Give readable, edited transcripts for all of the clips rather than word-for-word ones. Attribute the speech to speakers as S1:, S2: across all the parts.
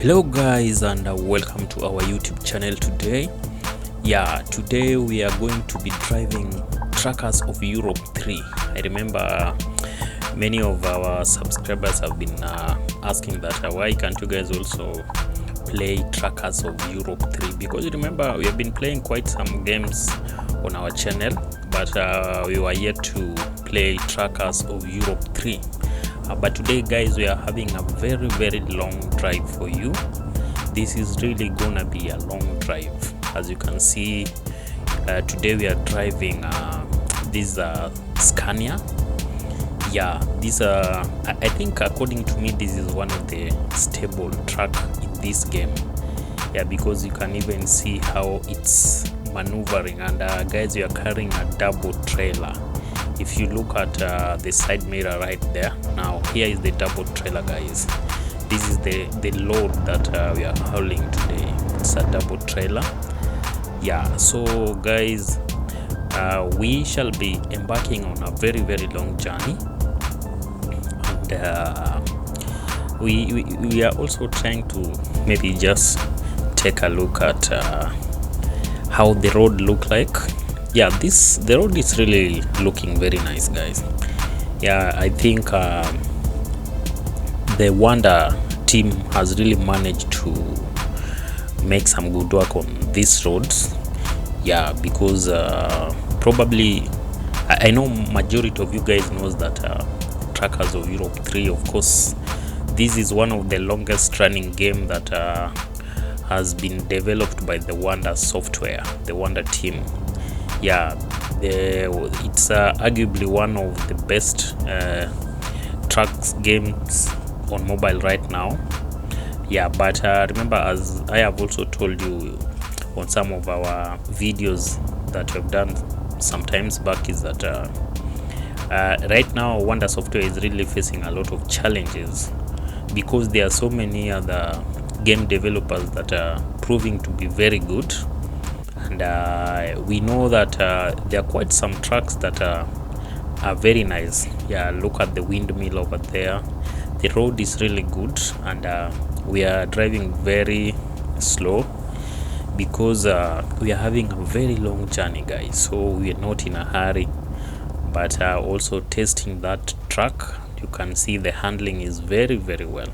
S1: Hello guys, and welcome to our YouTube channel today. Today we are going to be driving Trackers of Europe 3. I remember many of our subscribers have been asking that why can't you guys also play Trackers of Europe 3, because you remember we have been playing quite some games on our channel, but we were yet to play Trackers of Europe 3. But today guys, we are having a very long drive for you. This is really gonna be a long drive. As you can see, today we are driving this Scania. This I think, according to me, this is one of the stable truck in this game, because you can even see how it's maneuvering. And guys, we are carrying a double trailer. If you look at the side mirror right there, now here is the double trailer, guys. This is the load that we are hauling today. It's a double trailer. So guys, we shall be embarking on a very long journey, and we are also trying to maybe just take a look at how the road look like. The road is really looking very nice, guys. I think the Wonder team has really managed to make some good work on these roads. Because probably I know majority of you guys knows that Trackers of Europe 3, of course, this is one of the longest running game that has been developed by the Wonder software, the Wonder team. It's arguably one of the best trucks games on mobile right now. But remember, as I have also told you on some of our videos that we've done sometimes back, is that right now Wonder software is really facing a lot of challenges, because there are so many other game developers that are proving to be very good. And we know that there are quite some trucks that are very nice. Look at the windmill over there. The road is really good, and we are driving very slow because we are having a very long journey, guys. So we are not in a hurry, but also testing that truck. You can see the handling is very well.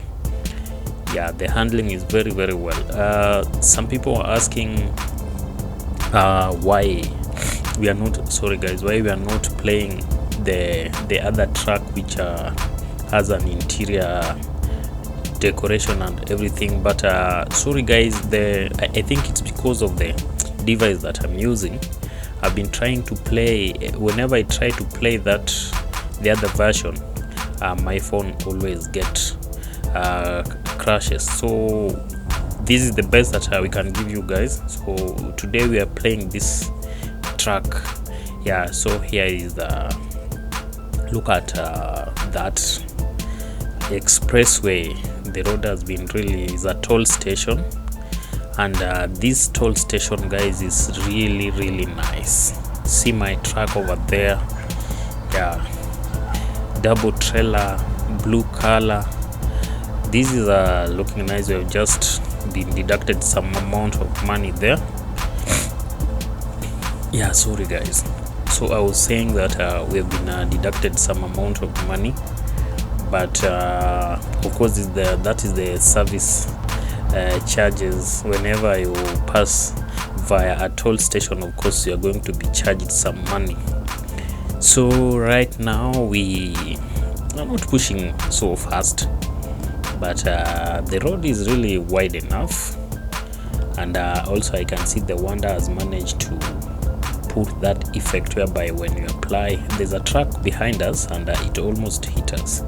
S1: The handling is very well. Some people are asking why we are not playing the other truck, which has an interior decoration and everything. But sorry guys, I think it's because of the device that I'm using. I've been trying to play, whenever I try to play the other version, my phone always get crashes. So this is the best that we can give you guys. So today we are playing this track. So here is look at that expressway. The road has been is a toll station, and this toll station, guys, is really nice. See my truck over there. Double trailer, blue color. This is looking nice. We have just been deducted some amount of money there. Sorry guys. So I was saying that we have been deducted some amount of money, but of course that is the service charges. Whenever you pass via a toll station, of course you are going to be charged some money. So right now we are not pushing so fast, but the road is really wide enough. And also I can see the Wonder has managed to put that effect whereby when you apply, there's a truck behind us and it almost hit us.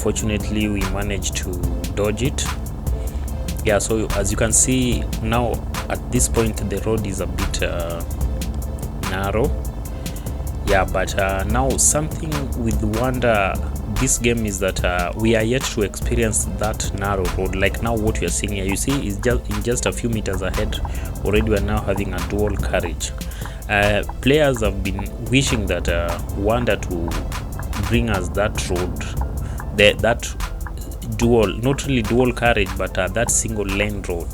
S1: Fortunately we managed to dodge it. So as you can see now, at this point the road is a bit narrow. But now something with Wonder this game is that we are yet to experience that narrow road. Like now what we are seeing here, you see, is just a few meters ahead already we are now having a dual carriage. Players have been wishing that Wonder to bring us that road, that dual, not really dual carriage, but that single lane road.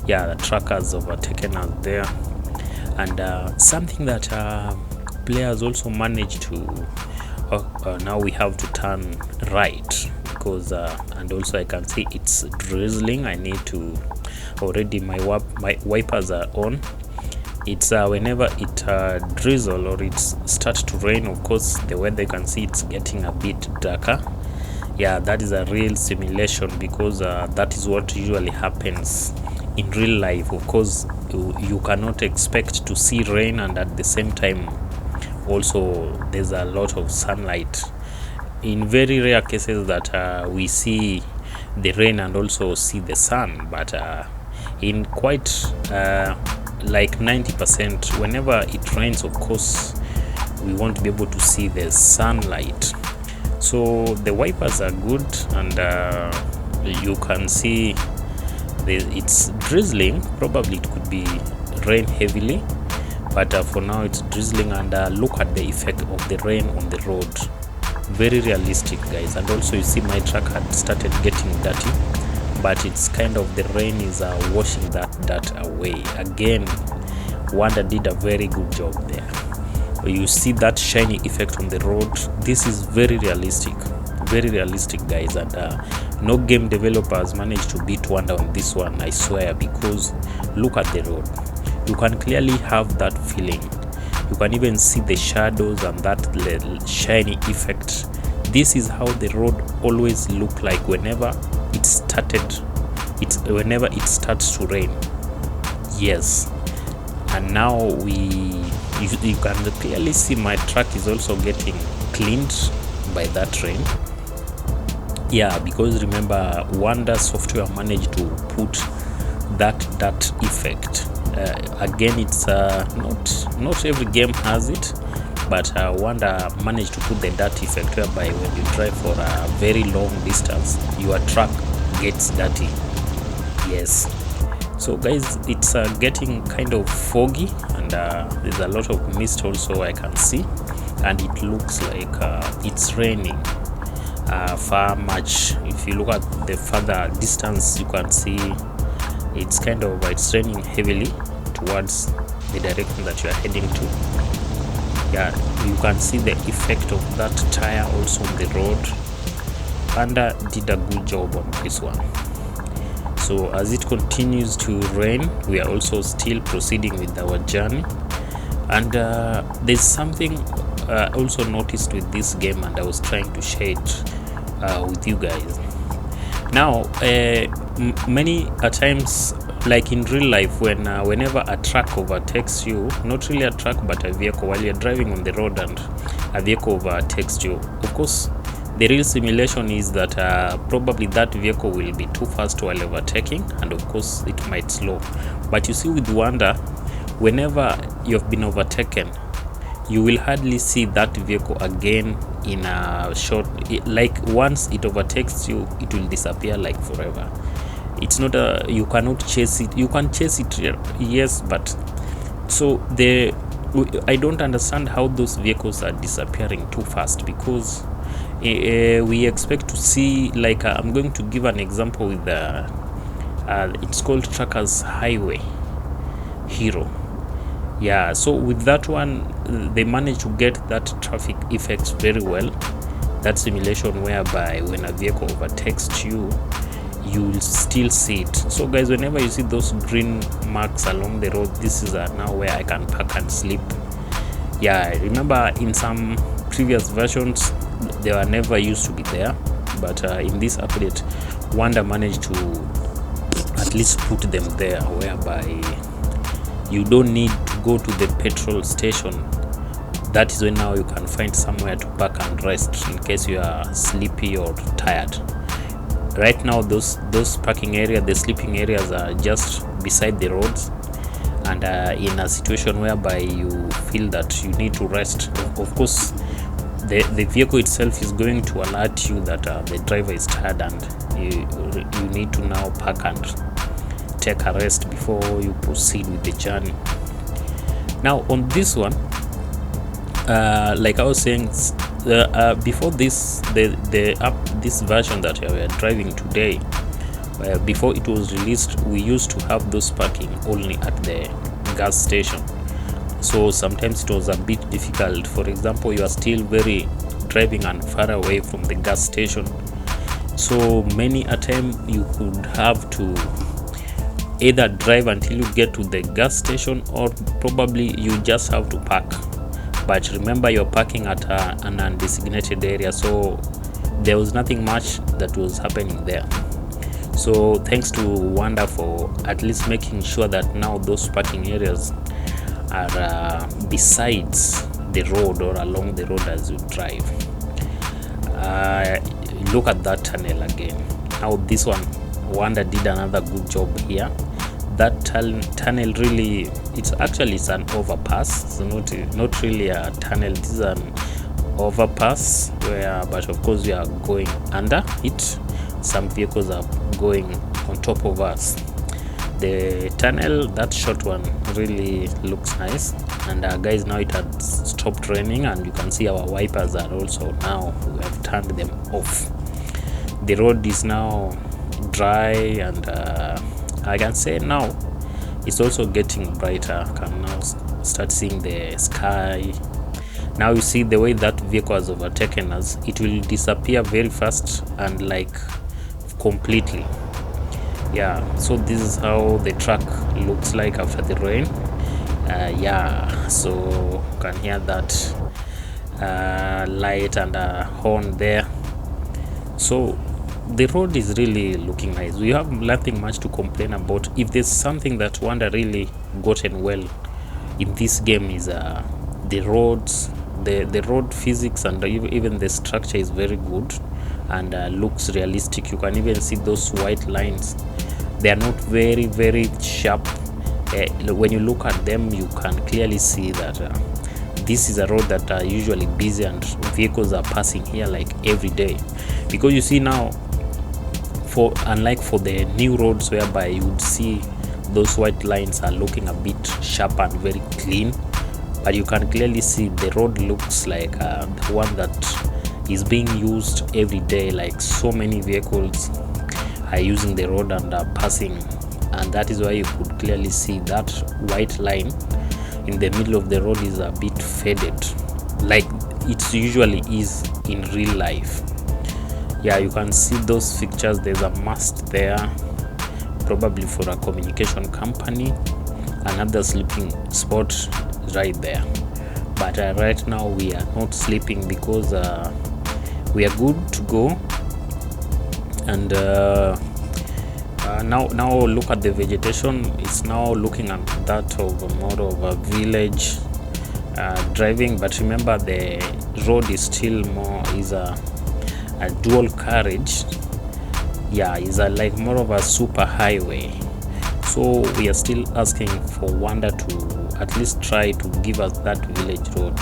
S1: Yeah, the truck has overtaken us there. And something that players also manage to now we have to turn right, because and also I can see it's drizzling. I need to already my wipers are on. It's whenever it drizzle or it starts to rain, of course the weather, you can see it's getting a bit darker. Yeah, that is a real simulation, because that is what usually happens in real life. Of course you cannot expect to see rain, and at the same time also there's a lot of sunlight. In very rare cases that we see the rain and also see the sun, but in quite like 90%, whenever it rains, of course we won't be able to see the sunlight. So the wipers are good, and you can see it's drizzling. Probably it could be rain heavily, but for now it's drizzling. And look at the effect of the rain on the road. Very realistic, guys. And also you see my truck had started getting dirty, but it's kind of the rain is washing that dirt away. Again, Wanda did a very good job there. You see that shiny effect on the road. This is very realistic, guys. And no game developers managed to beat Wanda on this one, I swear, because look at the road. You can clearly have that feeling. You can even see the shadows and that little shiny effect. This is how the road always look like whenever it starts to rain. Yes. And now you can clearly see my truck is also getting cleaned by that rain. Yeah, because remember, Wanda software managed to put that effect. Again, it's not every game has it, but Wanda managed to put the dirt effect, whereby when you drive for a very long distance, your truck gets dirty. Yes. So guys, it's getting kind of foggy, and there's a lot of mist also I can see, and it looks like it's raining far much. If you look at the further distance, you can see it's raining heavily towards the direction that you are heading to. Yeah, you can see the effect of that tire also on the road. Panda did a good job on this one. So as it continues to rain, we are also still proceeding with our journey. And there's something I also noticed with this game, and I was trying to share it with you guys. Now many a times, like in real life, whenever a truck overtakes you, not really a truck but a vehicle, while you're driving on the road and a vehicle overtakes you, of course the real simulation is that probably that vehicle will be too fast while overtaking, and of course it might slow. But you see, with Wanda, whenever you've been overtaken, you will hardly see that vehicle again in a short, like once it overtakes you, it will disappear like forever. It's not you cannot chase it. You can chase it, yes, but so I don't understand how those vehicles are disappearing too fast, because we expect to see, like I'm going to give an example with it's called Truckers Highway Hero. Yeah, so with that one, they managed to get that traffic effects very well. That simulation whereby when a vehicle overtakes you, you will still see it. So guys, whenever you see those green marks along the road, this is now where I can park and sleep. Yeah, remember in some previous versions they were never used to be there, but in this update, Wanda managed to at least put them there, whereby you don't need to go to the petrol station. That is when now you can find somewhere to park and rest in case you are sleepy or tired. Right now, those parking areas, the sleeping areas, are just beside the roads, and in a situation whereby you feel that you need to rest, of course the vehicle itself is going to alert you that the driver is tired, and you need to now park and take a rest before you proceed with the journey. Now on this one, like I was saying, before this, this version that we are driving today, before it was released, we used to have those parking only at the gas station. So sometimes it was a bit difficult. For example, you are still very driving and far away from the gas station, so many a time you could have to either drive until you get to the gas station, or probably you just have to park. But remember, you're parking at an undesignated area, so there was nothing much that was happening there. So thanks to Wanda for at least making sure that now those parking areas are besides the road or along the road as you drive. Look at that tunnel again. Now this one, Wanda did another good job here. That tunnel really, it's an overpass. It's not really a tunnel. This is an overpass where, but of course we are going under it. Some vehicles are going on top of us. The tunnel, that short one, really looks nice. And guys, now it has stopped raining, and you can see our wipers are also now, we have turned them off. The road is now dry, and I can say now it's also getting brighter. I can now start seeing the sky. Now you see the way that vehicle has overtaken us, it will disappear very fast and like completely. Yeah, so this is how the truck looks like after the rain. Yeah, so you can hear that light and horn there. So the road is really looking nice. We have nothing much to complain about. If there's something that Wanda really gotten well in this game is the roads, the road physics, and even the structure is very good and looks realistic. You can even see those white lines. They are not very sharp. When you look at them, you can clearly see that this is a road that are usually busy and vehicles are passing here like every day. Because you see now, unlike for the new roads whereby you would see those white lines are looking a bit sharp and very clean, but you can clearly see the road looks like the one that is being used every day. Like so many vehicles are using the road and are passing, and that is why you could clearly see that white line in the middle of the road is a bit faded, like it usually is in real life. Yeah, you can see those fixtures. There's a mast there, probably for a communication company. Another sleeping spot right there. But right now we are not sleeping because we are good to go. And now look at the vegetation. It's now looking at that of more of a village driving. But remember, the road is still more is a dual carriage. Yeah, is like more of a super highway. So we are still asking for Wanda to at least try to give us that village road.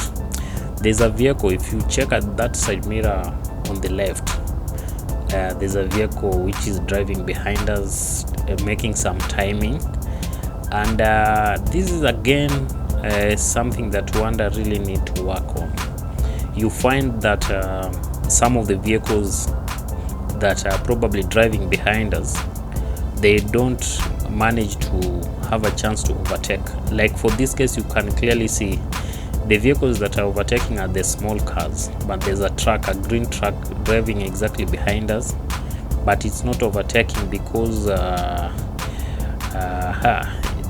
S1: There's a vehicle, if you check at that side mirror on the left, there's a vehicle which is driving behind us, making some timing. And this is again something that Wanda really need to work on. You find that some of the vehicles that are probably driving behind us, they don't manage to have a chance to overtake. Like for this case, you can clearly see the vehicles that are overtaking are the small cars, but there's a truck, a green truck driving exactly behind us, but it's not overtaking because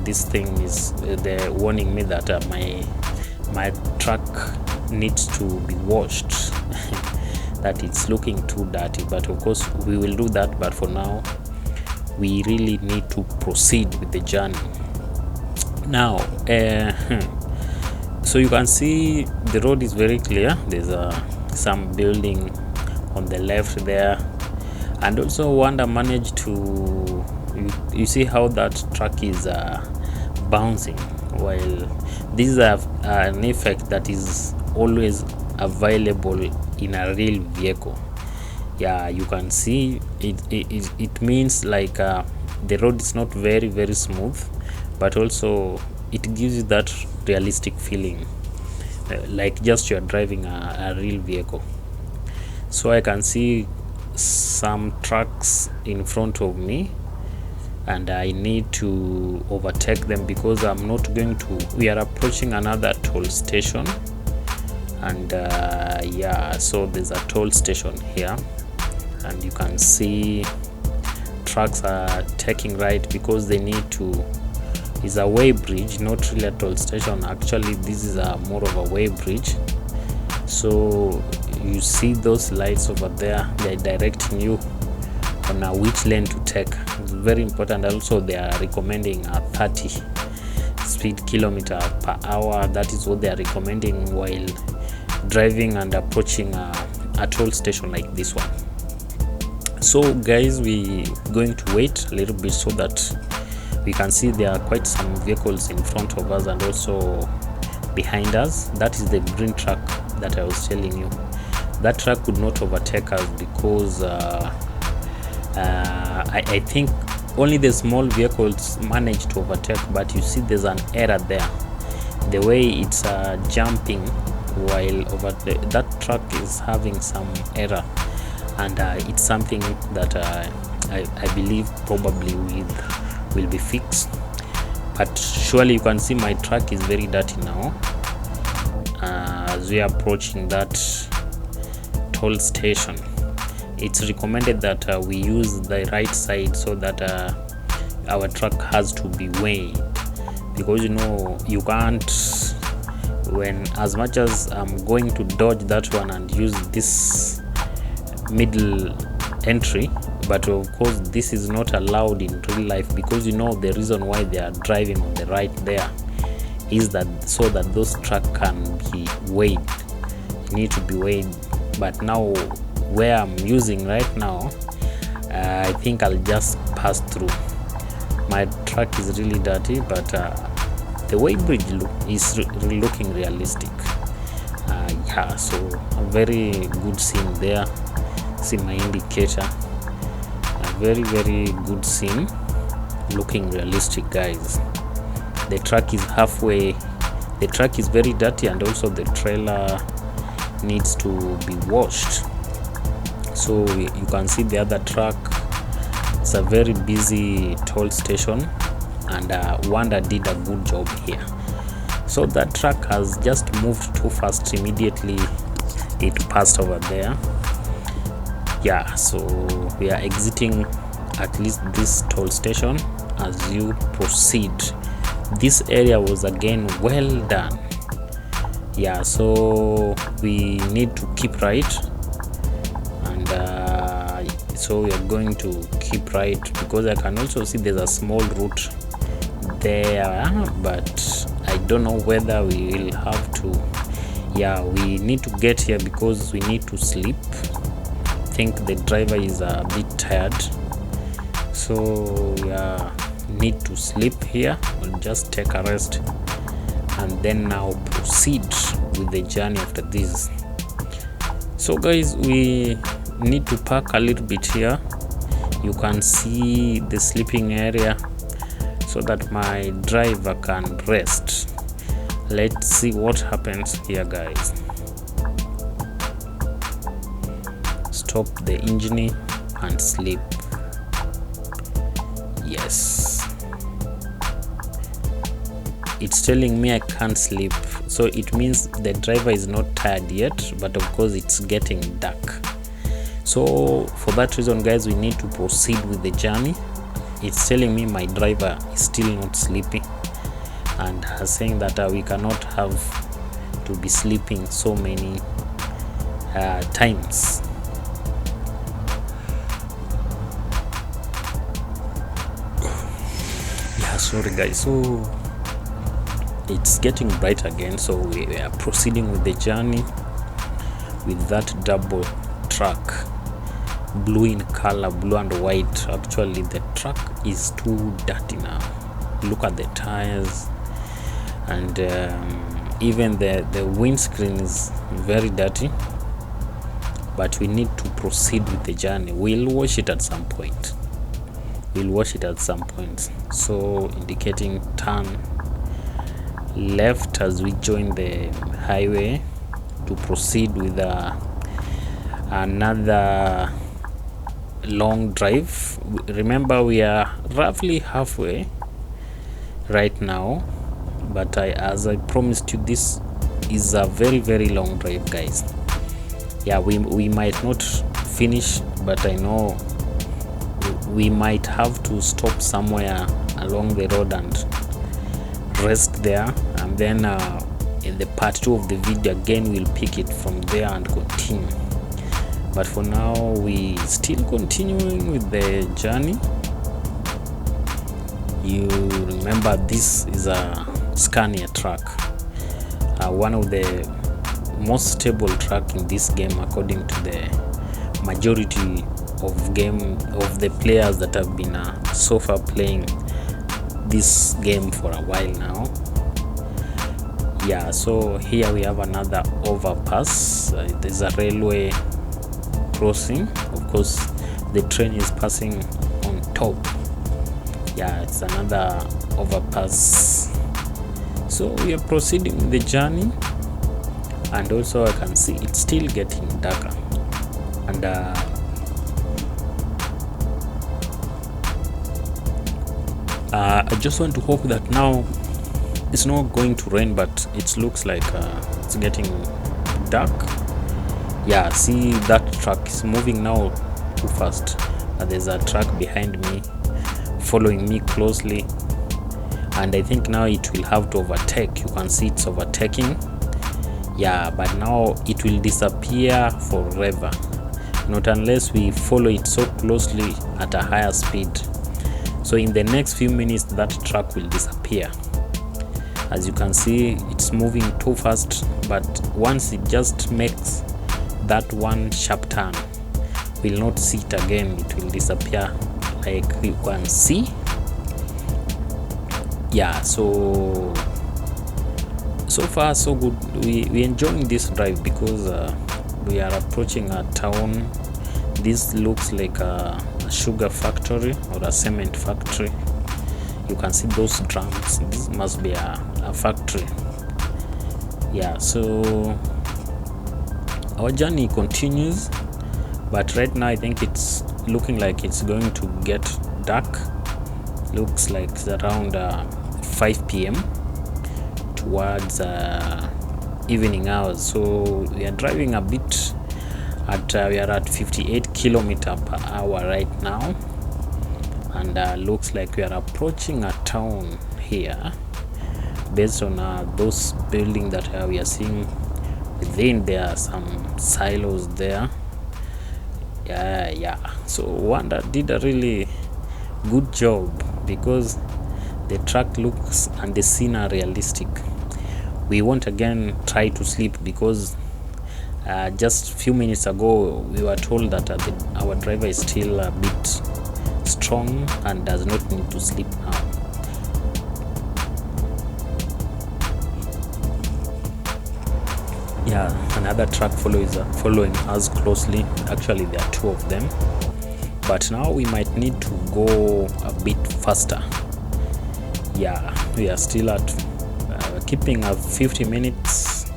S1: this thing is they're warning me that my truck needs to be washed that it's looking too dirty. But of course we will do that, but for now we really need to proceed with the journey now. So you can see the road is very clear. There's some building on the left there, and also Wanda managed to you see how that truck is bouncing. While this is an effect that is always available in a real vehicle. Yeah, you can see it means like the road is not very smooth, but also it gives you that realistic feeling like just you're driving a real vehicle. So I can see some trucks in front of me, and I need to overtake them because I'm not going to. We are approaching another toll station, and yeah, so there's a toll station here, and you can see trucks are taking right because they need to. It's a way bridge, not really a toll station. Actually, this is a more of a way bridge. So you see those lights over there, they're directing you on which lane to take. It's very important. Also, they are recommending a 30 speed kilometer per hour. That is what they are recommending while driving and approaching a toll station like this one. So guys, we going to wait a little bit so that we can see there are quite some vehicles in front of us and also behind us. That is the green truck that I was telling you. That truck could not overtake us because I think only the small vehicles managed to overtake, but you see there's an error there. The way it's jumping while over that truck is having some error, and it's something that I believe probably will be fixed. But surely you can see my truck is very dirty now as we are approaching that toll station. It's recommended that we use the right side so that our truck has to be weighed, because you can't, when as much as I'm going to dodge that one and use this middle entry, but of course this is not allowed in real life, because the reason why they are driving on the right there is that so that those trucks can be weighed, need to be weighed. But now where I'm using right now, I think I'll just pass through. My truck is really dirty, but the way bridge is looking realistic. Yeah, so a very good scene there. See my indicator, a very good scene, looking realistic, guys. The truck is halfway. The truck is very dirty, and also the trailer needs to be washed. So you can see the other truck. It's a very busy toll station, and Wanda did a good job here. So that truck has just moved too fast. Immediately it passed over there. Yeah, so we are exiting at least this toll station. As you proceed, this area was again well done. Yeah, so we need to keep right, and so we are going to keep right, because I can also see there's a small route there, but I don't know whether we will have to. Yeah, we need to get here because we need to sleep. I think the driver is a bit tired, so yeah, need to sleep here. We'll just take a rest and then now proceed with the journey after this. So guys, we need to park a little bit here. You can see the sleeping area so that my driver can rest. Let's see what happens here, guys. Stop the engine and sleep. Yes, it's telling me I can't sleep, so it means the driver is not tired yet, but of course it's getting dark. So for that reason, guys, we need to proceed with the journey. It's telling me my driver is still not sleepy, and saying that we cannot have to be sleeping so many times. Yeah, sorry guys, so it's getting bright again, so we are proceeding with the journey with that double truck, blue in color, blue and white. Actually the truck is too dirty now. Look at the tires, and even the windscreen is very dirty, but we need to proceed with the journey. We'll wash it at some point. So indicating turn left as we join the highway to proceed with another long drive. Remember, we are roughly halfway right now, but as I promised you, this is a very long drive, guys. Yeah, we might not finish, but I know we might have to stop somewhere along the road and rest there, and then in the part 2 of the video again we'll pick it from there and continue. But for now, we still continuing with the journey. You remember, this is a Scania truck, one of the most stable truck in this game according to the majority of the players that have been so far playing this game for a while now. Yeah, so here we have another overpass. There's a railway crossing. Of course, the train is passing on top. Yeah, it's another overpass. So we are proceeding with the journey, and also I can see it's still getting darker, and I just want to hope that now it's not going to rain, but it looks like it's getting dark. Yeah, see, that truck is moving now too fast. There's a truck behind me following me closely, and I think now it will have to overtake. You can see it's overtaking. Yeah, but now it will disappear forever, not unless we follow it so closely at a higher speed. So in the next few minutes that truck will disappear. As you can see, it's moving too fast, but once it just makes that one sharp turn, we'll not see it again. It will disappear, like you can see. Yeah, so far so good. We enjoying this drive because we are approaching a town. This looks like a sugar factory or a cement factory. You can see those drums. This must be a factory. Yeah, so our journey continues, but right now I think it's looking like it's going to get dark. Looks like it's around 5 p.m. towards evening hours. So we are driving a bit we are at 58 kilometers per hour right now, and looks like we are approaching a town here based on those buildings that we are seeing. Within there are some silos there. Yeah, so Wanda did a really good job because the truck looks and the scene are realistic. We won't again try to sleep because just a few minutes ago we were told that our driver is still a bit strong and does not need to sleep now. Yeah, another truck following us closely. Actually, there are 2 of them, but now we might need to go a bit faster. Yeah, we are still at keeping a 50 minutes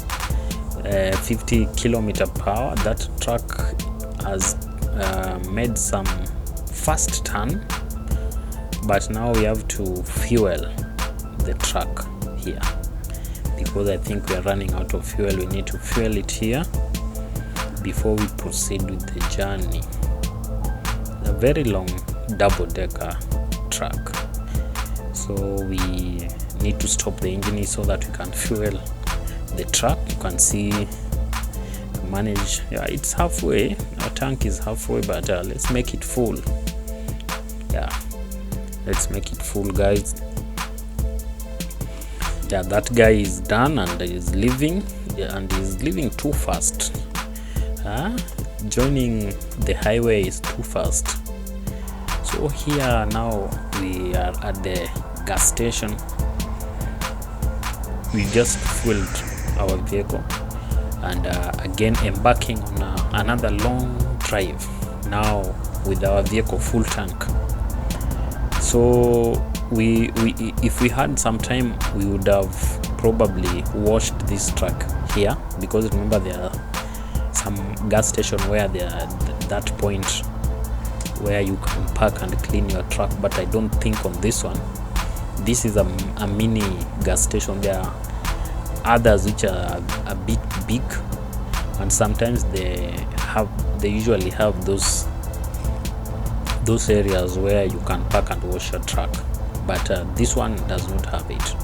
S1: 50 kilometers per hour. That truck has made some fast turn, but now we have to fuel the truck here because I think we are running out of fuel. We need to fuel it here before we proceed with the journey. A very long double-decker truck, so we need to stop the engine so that we can fuel the truck. You can see manage. Yeah, it's halfway. Our tank is halfway, but let's make it full. Yeah, let's make it full, guys. Yeah, that guy is done and is leaving. Yeah, and he's leaving too fast. Joining the highway is too fast. So here now we are at the gas station. We just fueled our vehicle and again embarking on another long drive now with our vehicle full tank. So we if we had some time, we would have probably washed this truck here, because remember there are some gas station where there are that point where you can park and clean your truck, but I don't think on this one. This is a mini gas station. There are others which are a bit big, and sometimes they usually have those areas where you can park and wash your truck, but this one does not have it.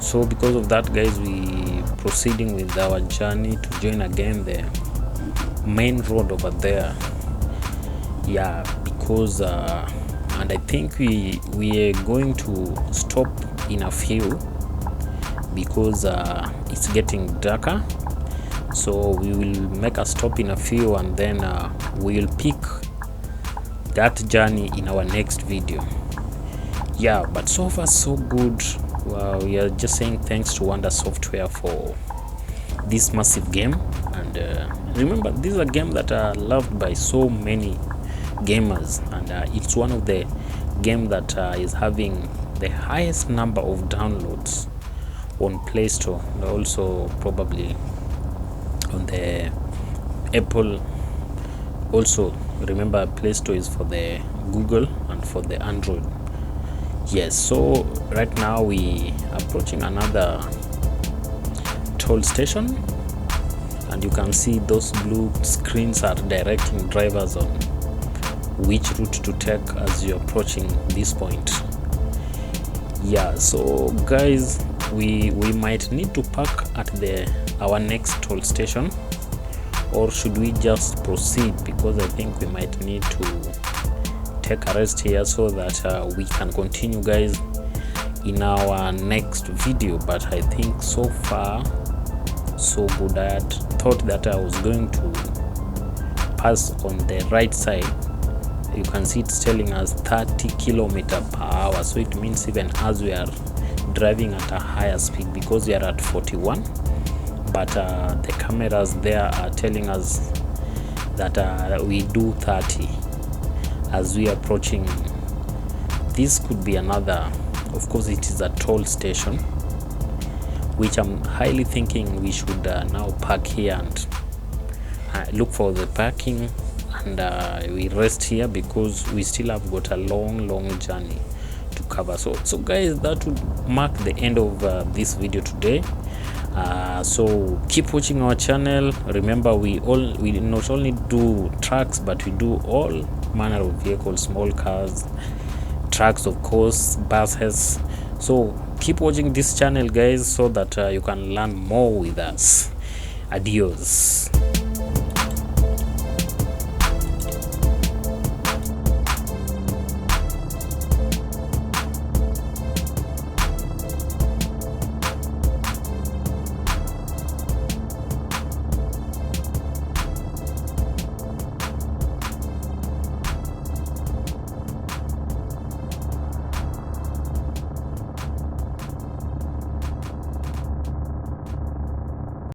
S1: So because of that, guys, we proceeding with our journey to join again the main road over there. Yeah, because and I think we are going to stop in a few, because it's getting darker. So we will make a stop in a few, and then we will pick that journey in our next video. Yeah, but so far so good. We are just saying thanks to Wonder Software for this massive game. And remember, this is a game that are loved by so many gamers, and it's one of the game that is having the highest number of downloads on Play Store, and also probably on the Apple. Also remember, Play Store is for the Google and for the Android. Yes, so right now we are approaching another toll station, and you can see those blue screens are directing drivers on which route to take as you're approaching this point. Yeah, so guys, we might need to park at our next toll station, or should we just proceed, because I think we might need to take a rest here so that we can continue, guys, in our next video. But I think so far so good. I had thought that I was going to pass on the right side. You can see it's telling us 30 km/h, so it means even as we are driving at a higher speed, because we are at 41, but the cameras there are telling us that we do 30 as we are approaching. This could be another, of course it is a toll station, which I'm highly thinking we should now park here and look for the parking, and we rest here, because we still have got a long journey to cover. So guys, that would mark the end of this video today. So keep watching our channel. Remember, we not only do trucks, but we do all manner of vehicles, small cars, trucks, of course, buses. So keep watching this channel, guys, so that you can learn more with us. Adios.